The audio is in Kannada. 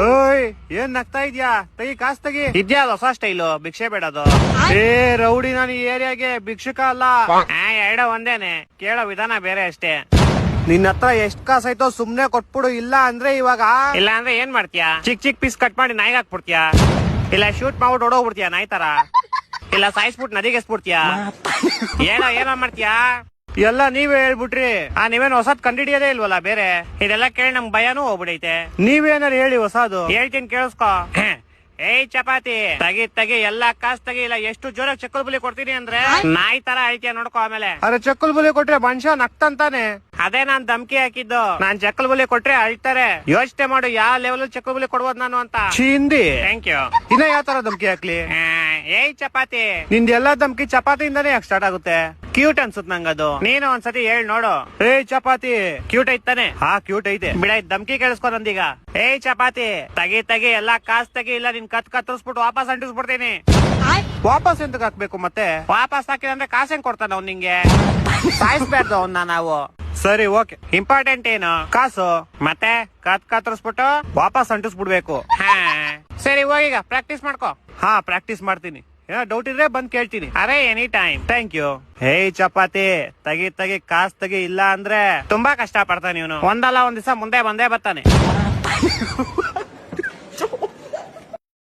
ಓಯ್ ಏನ್ ನಗ್ತಾ ಇದ್ಯಾ? ತೆಗಿ ಕಾಸ್ ತೆಗಿ. ಇದ್ಯಾ ಹೊಸ ಸ್ಟೈಲು ಭಿಕ್ಷೆ ಬೇಡದು. ಏ ರೌಡಿ, ನಾನು ಈ ಏರಿಯಾಗೆ ಭಿಕ್ಷುಕ ಅಲ್ಲ. ಎರಡ ಒಂದೇನೆ, ಕೇಳೋ ವಿಧಾನ ಬೇರೆ ಅಷ್ಟೇ. ನಿನ್ನ ಹತ್ರ ಎಷ್ಟ್ ಕಾಸಾಯ್ತೋ ಸುಮ್ನೆ ಕೊಟ್ಬಿಡು, ಇಲ್ಲ ಅಂದ್ರೆ ಇವಾಗ. ಇಲ್ಲ ಅಂದ್ರೆ ಏನ್ ಮಾಡ್ತೀಯಾ? ಚಿಕ್ ಚಿಕ್ ಪೀಸ್ ಕಟ್ ಮಾಡಿ ನಾಯಿಗೆ ಹಾಕ್ಬಿಡ್ತೀಯಾ? ಇಲ್ಲ ಶೂಟ್ ಮಾಡ್ಬಿಟ್ಟು ಹೊಡೋಗ್ಬಿಡ್ತೀಯಾ ನಾಯಿ ತರ? ಇಲ್ಲ ಸಾಯಿಸ್ಬಿಟ್ಟು ನದಿಗೆ ಎಸ್ಬಿಡ್ತೀಯಾ? ಏನೋ ಮಾಡ್ತೀಯಾ? ಎಲ್ಲ ನೀವೇ ಹೇಳ್ಬಿಟ್ರಿ. ನೀವೇನು ಹೊಸದ್ ಕಂಡಿಡಿಯೋದೇ ಇಲ್ವಲ್ಲ ಬೇರೆ? ಇದೆಲ್ಲ ಕೇಳಿ ನಮ್ ಭಯನೂ ಹೋಗ್ಬಿಡೈತೆ. ನೀವೇನಾರು ಹೇಳಿ ಹೊಸದು. ಹೇಳ್ತೀನಿ ಕೇಳಿಸ್ಕೊ. ಏಯ್ ಚಪಾತಿ ತಗಿ ಎಲ್ಲಾ ಕಾಸ್ ತಗಿ. ಇಲ್ಲ ಎಷ್ಟು ಜೋರಾಗಿ ಚಕ್ಕಲ್ ಬುಲಿ ಕೊಡ್ತೀನಿ ಅಂದ್ರೆ ನಾಯಿ ತರ ಅಳ್ತೀಯ ನೋಡ್ಕೊ ಆಮೇಲೆ. ಅರೆ ಚಕ್ಕಲ್ ಬುಲಿ ಕೊಟ್ರೆ ಮನುಷ್ಯ ನಗ್ತಂತಾನೆ. ಅದೇ ನಾನ್ ಧಮ್ಕಿ ಹಾಕಿದ್ದು. ನಾನ್ ಚಕ್ಕಲ್ ಬುಲಿ ಕೊಟ್ರೆ ಅಳ್ತಾರೆ. ಯೋಚನೆ ಮಾಡು ಯಾವ ಲೆವೆಲ್ ಚಕ್ಕಲ್ ಬುಲಿ ಕೊಡ್ಬೋದು ನಾನು ಅಂತ. Hindi thank you. ಇನ್ನ ಯಾವ ತರ ಧಮ್ಕಿ ಹಾಕ್ಲಿ? ಏಯ್ ಚಪಾತಿ, ನಿಂದ ಎಲ್ಲಾ ಧಮ್ಕಿ ಚಪಾತಿಯಿಂದಾನೇ ಯಾಕೆ ಸ್ಟಾರ್ಟ್ ಆಗುತ್ತೆ? ಕ್ಯೂಟ್ ಅನ್ಸುತ್ ನಂಗದು. ನೀನು ಒಂದ್ಸತಿ ಹೇಳ್ ನೋಡು. ಏಯ್ ಚಪಾತಿ, ಕ್ಯೂಟ್ ಐತಾನೆ? ಹಾ ಕ್ಯೂಟ್ ಐತೆ. ಬಿಡ ಧಮ್ಕಿ ಕೇಳಿಸ್ಕೊ ನಂದೀಗ. ಏಯ್ ಚಪಾತಿ ತಗಿ ಎಲ್ಲಾ ಕಾಸ್ ತಗಿ. ಇಲ್ಲ ನಿನ್ ಕತ್ತರಿಸ್ಬಿಟ್ಟು ವಾಪಸ್ ಅಂಟಿಸ್ಬಿಡ್ತೀನಿ. ವಾಪಸ್ ಎಂತಕ್ ಹಾಕ್ಬೇಕು ಮತ್ತೆ? ವಾಪಸ್ ಹಾಕಿದ್ರೆ ಕಾಸು ಹೆಂಗ್ ಕೊಡ್ತಾನ ಅವ್ನ್ ನಿಂಗೆ? ಸಾಯಿಸ್ಬಾರ್ದು ಅವನ್ನ ನಾವು. ಸರಿ ಓಕೆ. ಇಂಪಾರ್ಟೆಂಟ್ ಏನು? ಕಾಸು ಮತ್ತೆ ಕತ್ತರಿಸ್ಬಿಟ್ಟು ವಾಪಸ್ ಅಂಟಿಸ್ಬಿಡ್ಬೇಕು. ಸರಿ ಹೋಗೀಗ ಪ್ರಾಕ್ಟೀಸ್ ಮಾಡ್ಕೋ. ಹಾ ಪ್ರಾಕ್ಟೀಸ್ ಮಾಡ್ತೀನಿ. ಏನೋ ಡೌಟ್ ಇದ್ರೆ ಬಂದ್ ಕೇಳ್ತೀನಿ. ಅರೆ ಎನಿ ಟೈಮ್. Thank you. ಹೇಯ್ ಚಪಾತಿ ತಗಿ ಕಾಸ್ ತಗಿ, ಇಲ್ಲ ಅಂದ್ರೆ ತುಂಬಾ ಕಷ್ಟ ಪಡ್ತಾನೆ ಇವನು. ಒಂದಲ್ಲ ಒಂದ್ ದಿವಸ ಮುಂದೆ ಬಂದೇ ಬರ್ತಾನೆ.